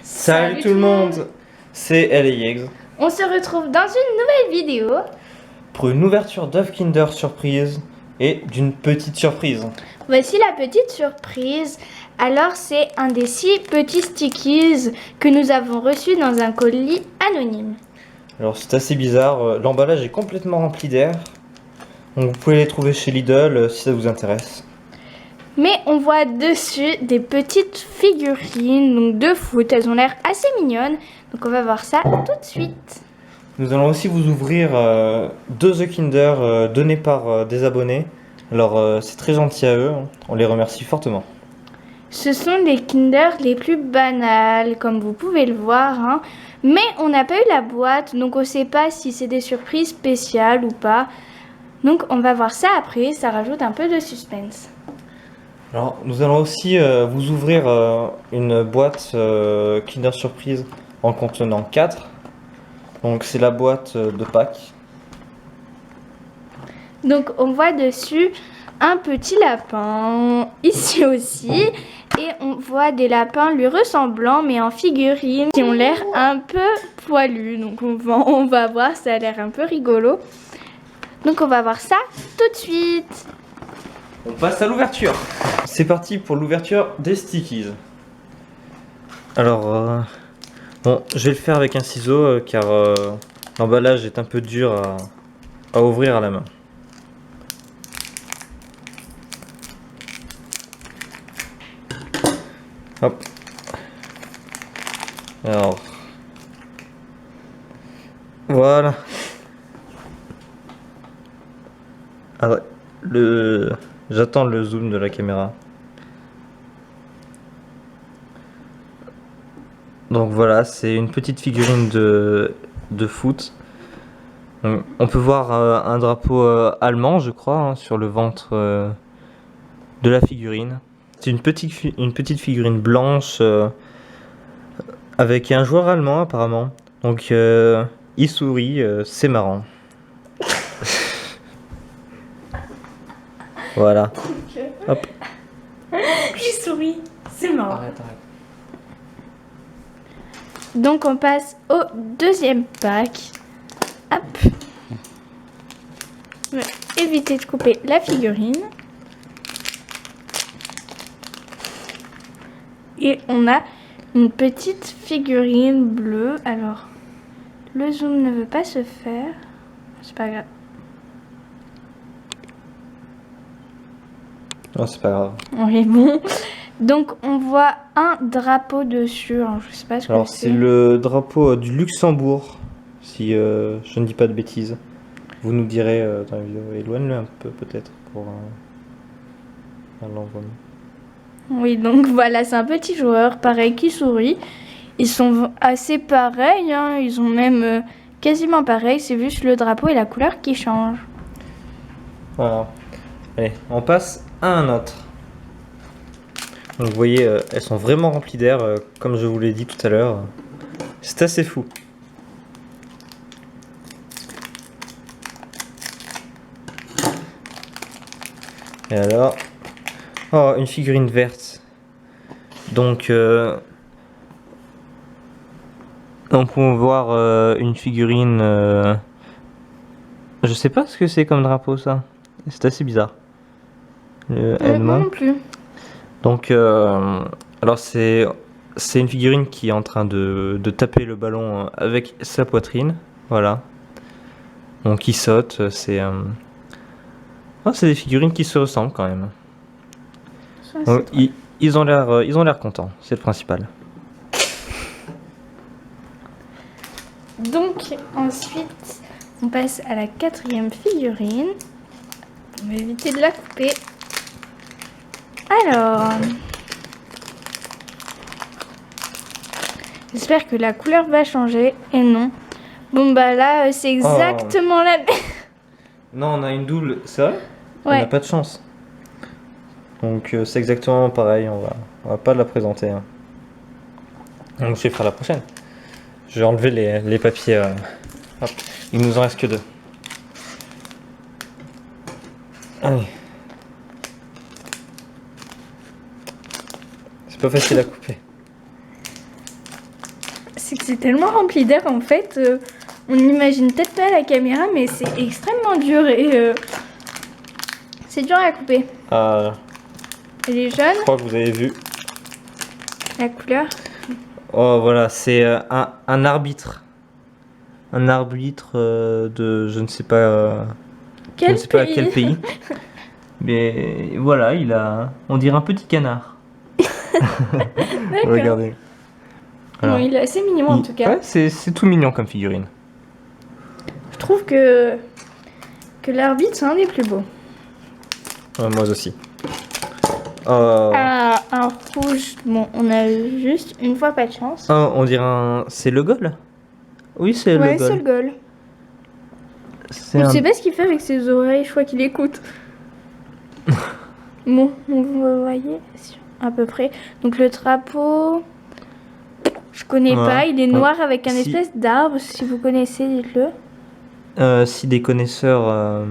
Salut tout le monde, c'est LAX On se retrouve dans une nouvelle vidéo. pour une ouverture d'œuf Kinder surprise et d'une petite surprise. Voici la petite surprise. Alors c'est un des 6 petits stickies que nous avons reçus dans un colis anonyme. Alors c'est assez bizarre, l'emballage est complètement rempli d'air. Donc vous pouvez les trouver chez Lidl si ça vous intéresse. Mais on voit dessus des petites figurines donc de foot. Elles ont l'air assez mignonnes. Donc on va voir ça tout de suite. Nous allons aussi vous ouvrir 2 œufs Kinder donnés par des abonnés. Alors c'est très gentil à eux, on les remercie fortement. Ce sont les Kinder les plus banals, comme vous pouvez le voir. Hein. Mais on n'a pas eu la boîte, donc on ne sait pas si c'est des surprises spéciales ou pas. Donc on va voir ça après, ça rajoute un peu de suspense. Alors nous allons aussi vous ouvrir une boîte Kinder Surprise en contenant 4. Donc c'est la boîte de Pâques. Donc on voit dessus un petit lapin, ici aussi. Et on voit des lapins lui ressemblant, mais en figurine, qui ont l'air un peu poilus. Donc on va voir, ça a l'air un peu rigolo. Donc on va voir ça tout de suite. On passe à l'ouverture. C'est parti pour l'ouverture des stickies. Alors, bon, je vais le faire avec un ciseau car l'emballage est un peu dur à ouvrir à la main. Hop. Alors, voilà. Alors, j'attends le zoom de la caméra. Donc voilà, c'est une petite figurine de foot. Donc, on peut voir un drapeau allemand, je crois, hein, sur le ventre de la figurine. C'est une petite figurine blanche avec un joueur allemand apparemment. Donc il sourit, c'est marrant. Voilà. Hop. Il sourit, c'est marrant. Arrête. Donc on passe au deuxième pack. Hop. On va éviter de couper la figurine. Et on a une petite figurine bleue. Alors, le zoom ne veut pas se faire. C'est pas grave. Non, c'est pas grave. Oui, bon. Donc on voit un drapeau dessus. Alors, je sais pas ce que Alors c'est le drapeau du Luxembourg, si je ne dis pas de bêtises. Vous nous direz dans la vidéo, éloigne-le un peu peut-être pour l'envoi. Oui, donc voilà, c'est un petit joueur, pareil, qui sourit. Ils sont assez pareils, hein, ils ont même quasiment pareil, c'est juste le drapeau et la couleur qui changent. Voilà. Allez, on passe à un autre. Donc vous voyez, elles sont vraiment remplies d'air, comme je vous l'ai dit tout à l'heure. C'est assez fou. Et alors... Oh, une figurine verte. Donc on peut voir une figurine... Je sais pas ce que c'est comme drapeau ça. C'est assez bizarre. Le Moi non plus. Donc, alors c'est une figurine qui est en train de taper le ballon avec sa poitrine. Voilà. Donc il saute. C'est des figurines qui se ressemblent quand même. Donc, ils ont l'air contents. C'est le principal. Donc ensuite, on passe à la 4e figurine. On va éviter de la couper. Alors, j'espère que la couleur va changer. Et non. Bon bah là, c'est exactement la même. Non, on a une double. C'est vrai? On Ouais. n'a pas de chance. Donc c'est exactement pareil. On va pas la présenter. Hein. Donc je vais faire la prochaine. Je vais enlever les papiers. Hop. Il nous en reste que 2. Allez. C'est pas facile à couper. c'est que c'est tellement rempli d'air en fait. On n'imagine peut-être pas à la caméra, mais c'est extrêmement dur et c'est dur à couper. Elle est jaune, Je crois que vous avez vu. la couleur. Oh voilà, c'est un arbitre. Un arbitre de je ne sais pas, je ne sais pas à quel pays. Mais voilà, il a, on dirait un petit canard. D'accord. Regardez. Bon, il est assez mignon en tout cas. Ouais, c'est tout mignon comme figurine. Je trouve que l'arbitre c'est un des plus beaux. Ouais, moi aussi. Oh. Ah, un rouge. Bon, on a eu juste une fois pas de chance. Oh, on dirait un. C'est le Gaulle? Oui, c'est Ouais, le c'est le Gaulle. Gaulle. C'est On ne un- sait pas ce qu'il fait avec ses oreilles, je crois qu'il écoute. Bon, vous voyez à peu près. Donc le drapeau, je connais Ouais. pas. Il est noir avec un Si. espèce d'arbre. Si vous connaissez, dites-le. Si des connaisseurs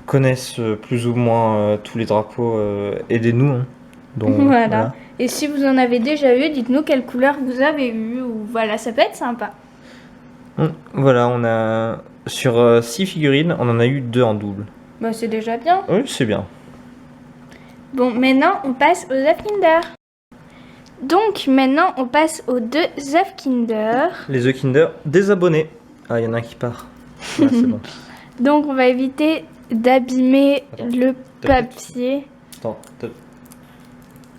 connaissent plus ou moins tous les drapeaux, aidez-nous. Hein. Donc, Voilà. Et si vous en avez déjà eu, dites-nous quelle couleur vous avez eu. Ou voilà, ça peut être sympa. Voilà, on a. Sur 6 figurines, on en a eu 2 en double. Bah, c'est déjà bien. Oui, c'est bien. Bon, maintenant, on passe aux œufs Kinder. Donc, maintenant, on passe aux 2 œufs Kinder. Les œufs Kinder désabonnés. Ah, il y en a un qui part. Ouais, c'est bon. Donc, on va éviter d'abîmer Attends, le t'as papier. Attends,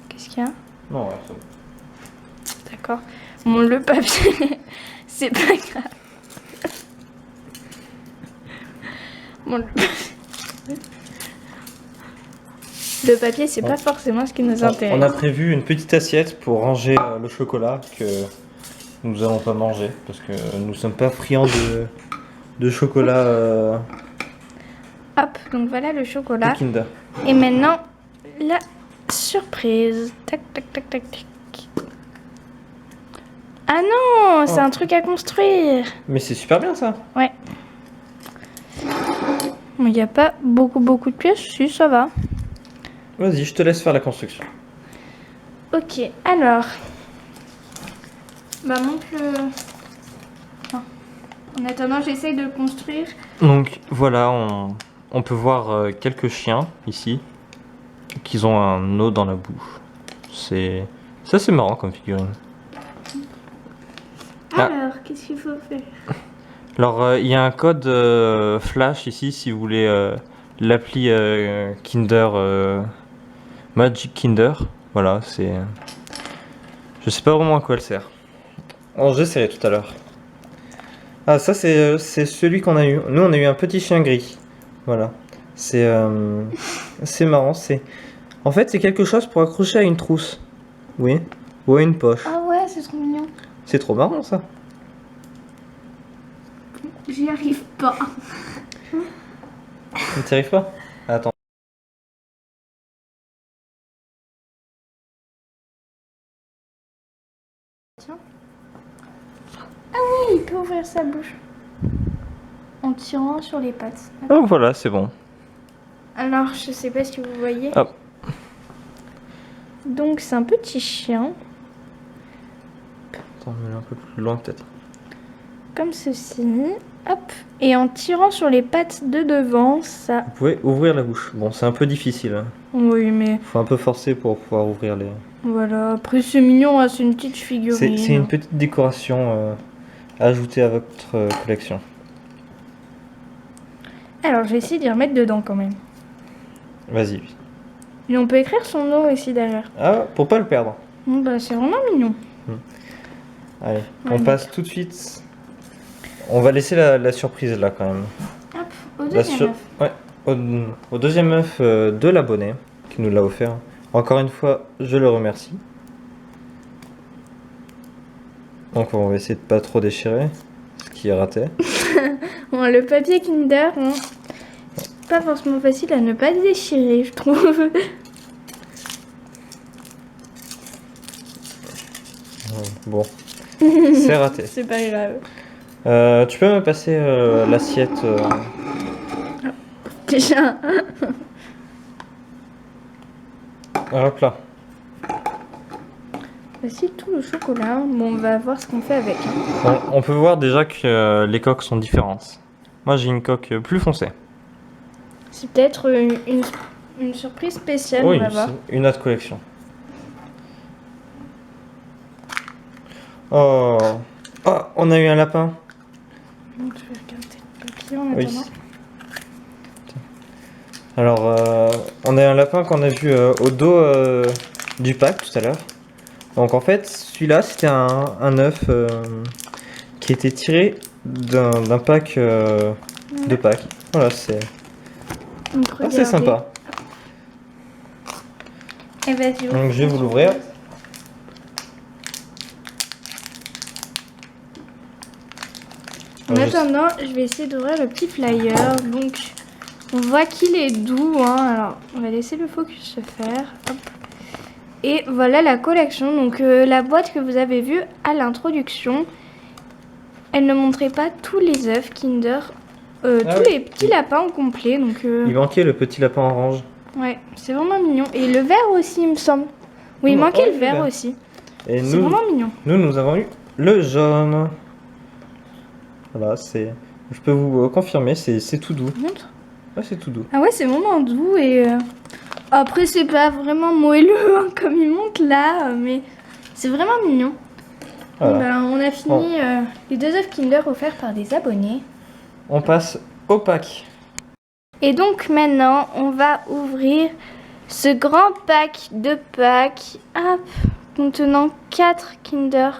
Qu'est-ce qu'il y a? non, ouais, c'est bon. D'accord. Bon, le papier, c'est pas grave. Bon, le papier, c'est pas forcément ce qui nous intéresse. On a prévu une petite assiette pour ranger le chocolat que nous allons pas manger parce que nous sommes pas friands de chocolat Hop, donc voilà le chocolat. de Kinder. Et maintenant, la surprise. Tac, tac, tac, tac, tac. Ah non, c'est un truc à construire. Mais c'est super bien ça. Ouais. Il n'y a pas beaucoup de pièces, si ça va. Vas-y, je te laisse faire la construction. Ok, alors. Bah montre le... Enfin, en attendant, j'essaye de le construire. Donc voilà, on peut voir quelques chiens ici qui ont un os dans la bouche. C'est marrant comme figurine. Ah. Alors, qu'est-ce qu'il faut faire? Alors il y a un code flash ici si vous voulez l'appli Kinder Magic Kinder. Voilà, c'est. Je sais pas vraiment à quoi elle sert. Oh, j'essaierai tout à l'heure. Ah, ça c'est celui qu'on a eu. Nous on a eu un petit chien gris. Voilà. C'est marrant. En fait c'est quelque chose pour accrocher à une trousse. Oui. Ou à une poche. Ah ouais, c'est trop mignon. C'est trop marrant ça. J'y arrive pas. Tu n'y arrives pas? Attends. Tiens. Ah oui, il peut ouvrir sa bouche. En tirant sur les pattes. Oh voilà, c'est bon. Alors, je sais pas si vous voyez. Hop. Donc, c'est un petit chien. Attends, mets-le un peu plus loin peut-être. Comme ceci. Hop. Et en tirant sur les pattes de devant, ça... Vous pouvez ouvrir la bouche. Bon, c'est un peu difficile. Hein. Oui, mais Faut un peu forcer pour pouvoir ouvrir les. voilà. Après, c'est mignon, hein, c'est une petite figurine. C'est une petite décoration ajoutée à votre collection. Alors, je vais essayer d'y remettre dedans quand même. Vas-y. Et on peut écrire son nom aussi derrière. Ah, pour pas le perdre. Bon, bah, c'est vraiment mignon. Allez, Ouais, on passe tout de suite. On va laisser la surprise là quand même. Hop, au La deuxième sur- œuf. Ouais, au deuxième œuf de l'abonné qui nous l'a offert. Encore une fois, je le remercie. Donc on va essayer de pas trop déchirer, ce qui est raté. Bon, le papier Kinder, hein, c'est pas forcément facile à ne pas déchirer, je trouve. Bon, c'est raté. C'est pas grave. Tu peux me passer l'assiette Déjà. hop là. Voici tout le chocolat. Bon, on va voir ce qu'on fait avec. On peut voir déjà que les coques sont différentes. Moi j'ai une coque plus foncée. C'est peut-être une surprise spéciale, Oui, on va voir. c'est une autre collection. Oh. Oh, on a eu un lapin. Donc, je vais regarder le papier en Oui. attendant. Alors, on a un lapin qu'on a vu au dos du pack tout à l'heure. Donc en fait, celui-là, c'était un œuf qui était tiré d'un pack de packs. Voilà, c'est Donc, assez regardez. sympa. Et vas-y, Donc je vais vous l'ouvrir. En attendant, je vais essayer d'ouvrir le petit flyer. Donc, on voit qu'il est doux. Hein. Alors, on va laisser le focus se faire. Hop. Et voilà la collection. Donc, la boîte que vous avez vue à l'introduction, elle ne montrait pas tous les œufs Kinder, tous oui. les petits lapins au complet. Donc, Il manquait le petit lapin orange. ouais, c'est vraiment mignon. Et le vert aussi, il me semble. Oui, il manquait le vert aussi. Et C'est vraiment mignon. nous avons eu le jaune. Voilà, c'est. Je peux vous confirmer, c'est tout doux. Montre. Ouais, c'est tout doux. Ah ouais, c'est vraiment doux et après c'est pas vraiment moelleux hein, comme il monte là, mais c'est vraiment mignon. Voilà. Ben, on a fini les 2 œufs Kinder offerts par des abonnés. On passe au pack. Et donc maintenant, on va ouvrir ce grand pack de packs contenant 4 Kinder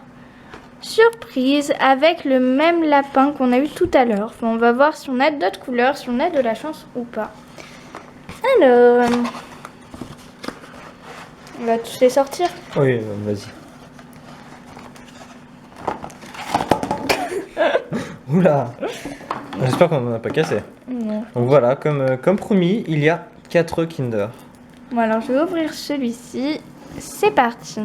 surprise avec le même lapin qu'on a eu tout à l'heure. Enfin, on va voir si on a d'autres couleurs, si on a de la chance ou pas. Alors, on va tous les sortir. Oui, vas-y. Oula. J'espère qu'on n'en a pas cassé. Non. Donc voilà, comme promis, il y a 4 Kinder. Bon, alors je vais ouvrir celui-ci. C'est parti.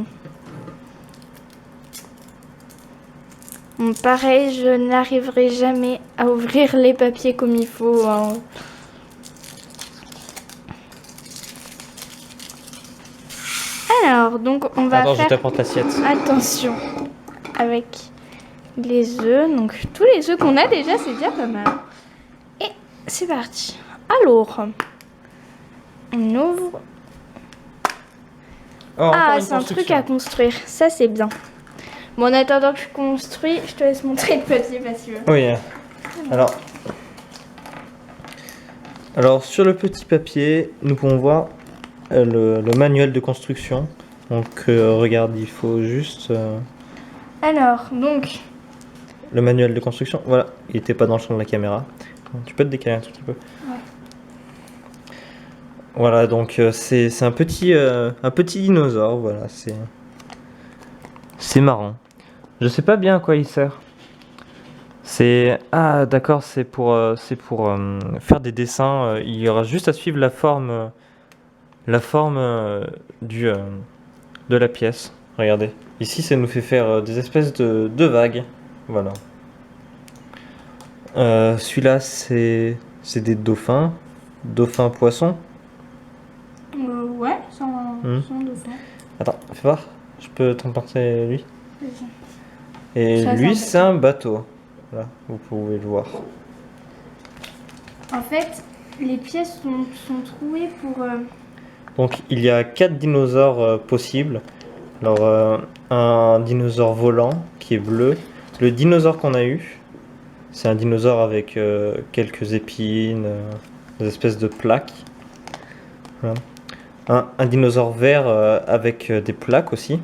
Bon, pareil, je n'arriverai jamais à ouvrir les papiers comme il faut. Hein. Alors, donc on va Attends, je faire t'apporte l'assiette. attention avec les œufs. Donc tous les œufs qu'on a déjà, c'est déjà pas mal. Et c'est parti. Alors, on ouvre. Oh, encore Ah, une c'est un truc construction. à construire. Ça, c'est bien. Bon, en attendant que je construis, je te laisse montrer le papier parce que... Oui. Alors sur le petit papier, nous pouvons voir le manuel de construction. Donc regarde, il faut juste Alors, donc, le manuel de construction. Voilà, il était pas dans le champ de la caméra. Tu peux te décaler un tout petit peu. Ouais. Voilà, donc c'est un petit dinosaure. Voilà, c'est marrant. Je sais pas bien à quoi il sert. Ah d'accord, c'est pour faire des dessins. Il y aura juste à suivre la forme de la pièce. Regardez. Ici, ça nous fait faire des espèces de vagues. Voilà. Celui-là, c'est des dauphins. Dauphins poissons. ouais, sans dauphin. Attends, fais voir. Je peux t'emporter lui. Vas-y. Et Ça, lui, c'est c'est un bateau. Voilà, vous pouvez le voir. En fait, les pièces sont trouées pour... Donc, il y a 4 dinosaures possibles. Alors, un dinosaure volant qui est bleu. Le dinosaure qu'on a eu, c'est un dinosaure avec quelques épines, des espèces de plaques. Voilà. Un dinosaure vert avec des plaques aussi.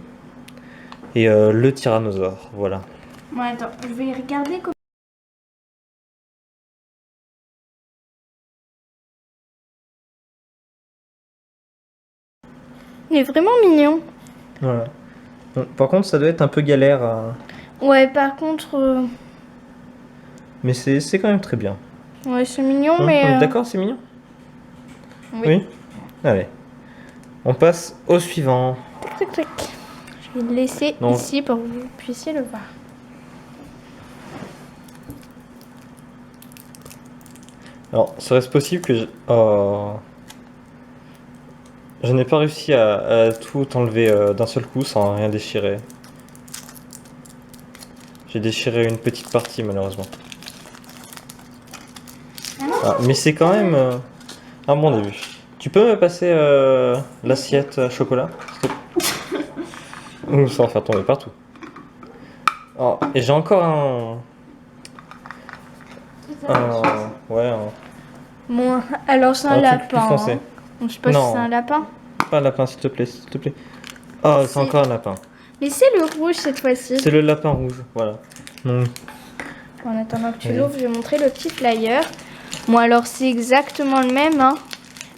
Et le tyrannosaure, voilà. Bon, attends, je vais regarder comment... Il est vraiment mignon. Voilà. Bon, par contre, ça doit être un peu galère, Ouais, par contre... mais c'est quand même très bien. Ouais, c'est mignon, Hein, mais... on est d'accord, c'est mignon? Oui. Allez. On passe au suivant. Tac, tac. Je vais le laisser Donc- ici pour que vous puissiez le voir. Alors, serait-ce possible que je... Oh. Je n'ai pas réussi à tout enlever d'un seul coup sans rien déchirer. J'ai déchiré une petite partie malheureusement. Ah, mais c'est quand même un bon début. Tu peux me passer l'assiette à chocolat, s'il te plaît? Ou ça en faire tomber partout. Oh, et j'ai encore ouais, Bon, alors c'est un un truc plus lapin. foncé. Hein. Donc, je sais pas si Non. c'est un lapin. Pas un lapin, s'il te plaît, s'il te plaît. Oh, c'est encore un lapin. Mais c'est le rouge cette fois-ci. C'est le lapin rouge, voilà. Donc, En attendant que tu Oui. l'ouvres, je vais montrer le petit flyer. Bon, alors c'est exactement le même hein,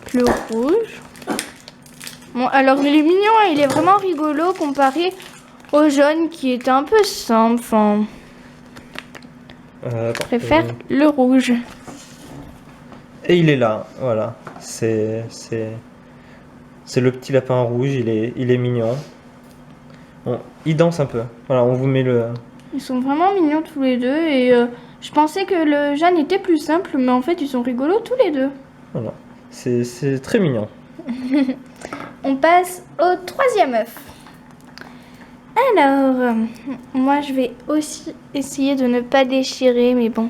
que le rouge. Bon, alors il est mignon, hein, il est vraiment rigolo comparé au jaune qui est un peu simple. Enfin, je préfère le rouge. Et il est là, voilà. C'est le petit lapin rouge, il est mignon. Bon, il danse un peu. Voilà, on vous met le... Ils sont vraiment mignons tous les deux et je pensais que le jaune était plus simple, mais en fait ils sont rigolos tous les deux. Voilà. C'est très mignon. On passe au troisième œuf. Alors, moi je vais aussi essayer de ne pas déchirer, mais bon.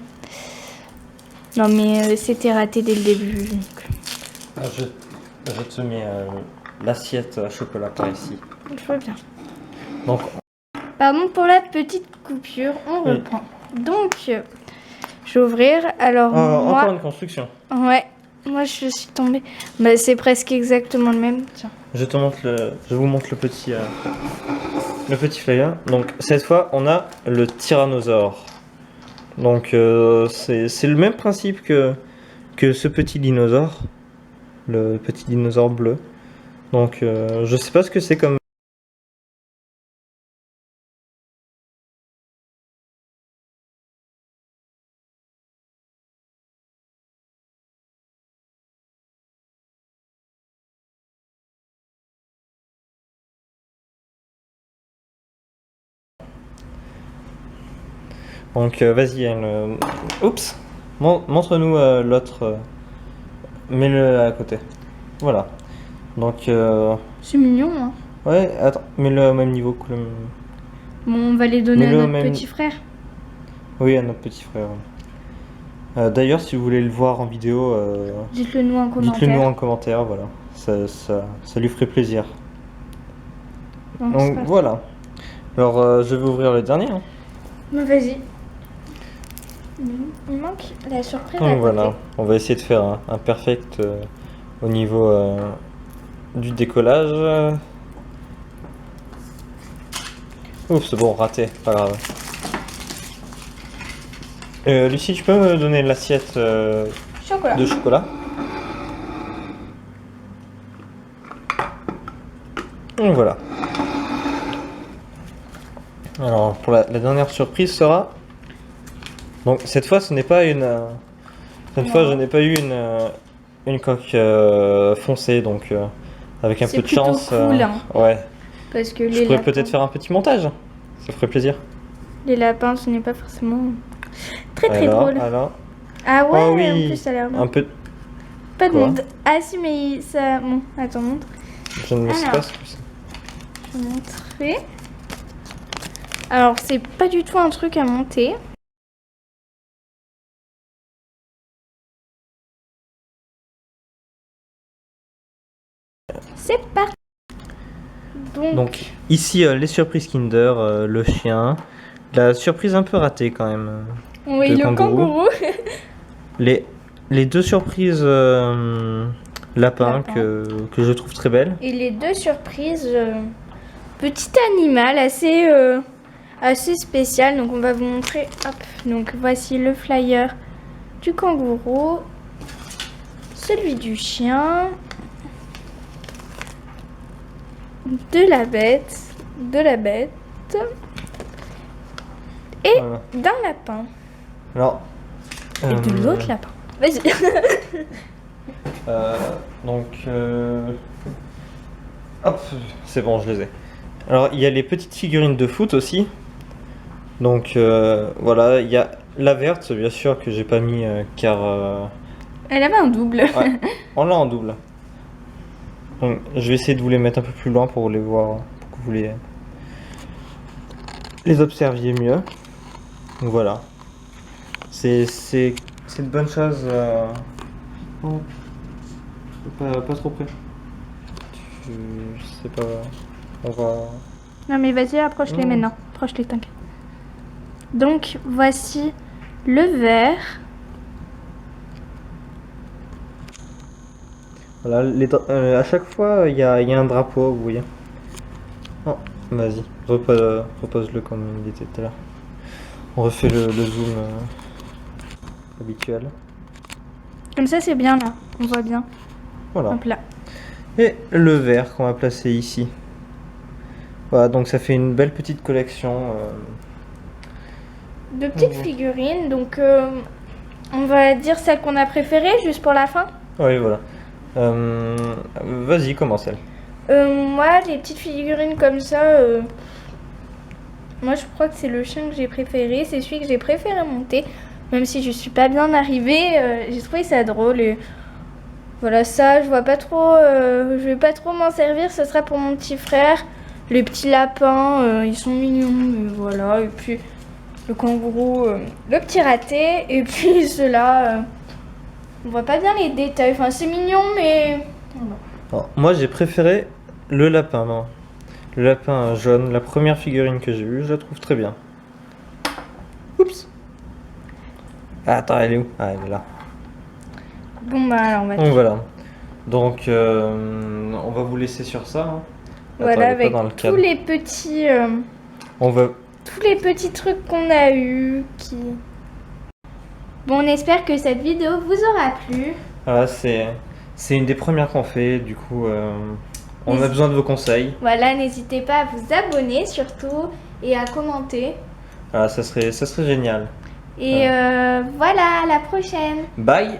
Non mais c'était raté dès le début. Donc. Je te mets l'assiette à chocolat par ici. Je vois bien. Donc, Pardon pour la petite coupure, on Oui. reprend. Donc, je vais ouvrir. Alors moi, encore une construction. ouais, moi je suis tombée. Bah, c'est presque exactement le même. Tiens. Je vous montre le petit flyer. Donc cette fois, on a le tyrannosaure. Donc c'est le même principe que ce petit dinosaure, le petit dinosaure bleu. Donc je sais pas ce que c'est comme. Donc vas-y, oups, montre-nous l'autre. Mets-le à côté. Voilà. Donc C'est mignon, hein. ouais, attends, mets-le au même niveau que le. Bon, on va les donner à Mets-le au notre même- petit frère. Oui, à notre petit frère. D'ailleurs, si vous voulez le voir en vidéo, Dites-le nous en commentaire. dites-le nous en commentaire, voilà. Ça lui ferait plaisir. Non, c'est Donc pas- voilà. Alors je vais ouvrir le dernier. Hein. Bah, vas-y. Il manque la surprise à Donc côté. voilà, on va essayer de faire un perfect au niveau du décollage. Oups, bon, raté, pas grave. Lucie, tu peux me donner l'assiette Chocolat. de chocolat? Donc voilà. Alors pour la dernière surprise sera. Donc cette fois ce n'est pas une. Cette fois je n'ai pas eu une coque foncée donc avec un C'est peu de plutôt chance. cool, hein. Ouais. Parce que Je pourrais peut-être faire un petit montage. Ça ferait plaisir. les lapins, ce n'est pas forcément très alors, drôle. alors. Ah ouais, Oh oui, en plus ça a l'air bien. un peu. Pas de Quoi monde. Ah si, mais ça... Bon, attends, montre. Je ne sais Alors. pas ce que c'est. Je vais montrer. Alors, c'est pas du tout un truc à monter. C'est parti. Donc ici les surprises Kinder, le chien, la surprise un peu ratée quand même. oui, le le kangourou. kangourou. Les deux surprises lapins Lapin. que je trouve très belles. Et les deux surprises, petit animal assez, assez spécial. Donc on va vous montrer. Hop. Donc voici le flyer du kangourou, celui du chien, de la bête, et Voilà. d'un lapin. Alors. Et de l'autre lapin. Vas-y. Donc. Hop, c'est bon, je les ai. Alors il y a les petites figurines de foot aussi. Donc voilà, il y a la verte, bien sûr, que j'ai pas mis car Elle avait un double. ouais, on l'a en double. Donc, je vais essayer de vous les mettre un peu plus loin pour les voir, pour que vous les observiez mieux. Donc voilà. C'est une bonne chose. Oh, pas trop près. Je sais pas. On va. Non mais vas-y, approche-les Oh. maintenant. Approche-les, t'inquiète. Donc voici le verre. Voilà, à chaque fois, il y a un drapeau, vous voyez. Oh, vas-y, repose-le comme il était tout à l'heure. On refait le zoom habituel. Comme ça c'est bien là, on voit bien. Voilà. Hop là. Et le verre qu'on va placer ici. Voilà, donc ça fait une belle petite collection. De petites figurines, donc on va dire celle qu'on a préférée juste pour la fin. Oui, voilà. Vas-y, commence elle. Moi, les petites figurines comme ça, moi je crois que c'est le chien que j'ai préféré, c'est celui que j'ai préféré monter, même si je suis pas bien arrivée, j'ai trouvé ça drôle. Et voilà, ça, je vois pas trop, je vais pas trop m'en servir, ce sera pour mon petit frère. Les petits lapins, ils sont mignons, mais voilà. Et puis le kangourou, le petit raté, et puis ceux-là, on voit pas bien les détails. Enfin, c'est mignon, mais voilà. Alors, moi, j'ai préféré le lapin, non. Le lapin jaune, la première figurine que j'ai vue, je la trouve très bien. Oups. Ah, attends, elle est où? Ah, elle est là. Bon bah alors on va Donc voilà. Donc on va vous laisser sur ça. Hein. Attends, voilà, elle est pas avec dans le tous cadre. les petits On va. tous les petits trucs qu'on a eu qui. Bon, on espère que cette vidéo vous aura plu. Voilà, c'est une des premières qu'on fait. Du coup, on a besoin de vos conseils. Voilà, n'hésitez pas à vous abonner surtout et à commenter. Voilà, ça serait génial. Et voilà, à la prochaine. Bye.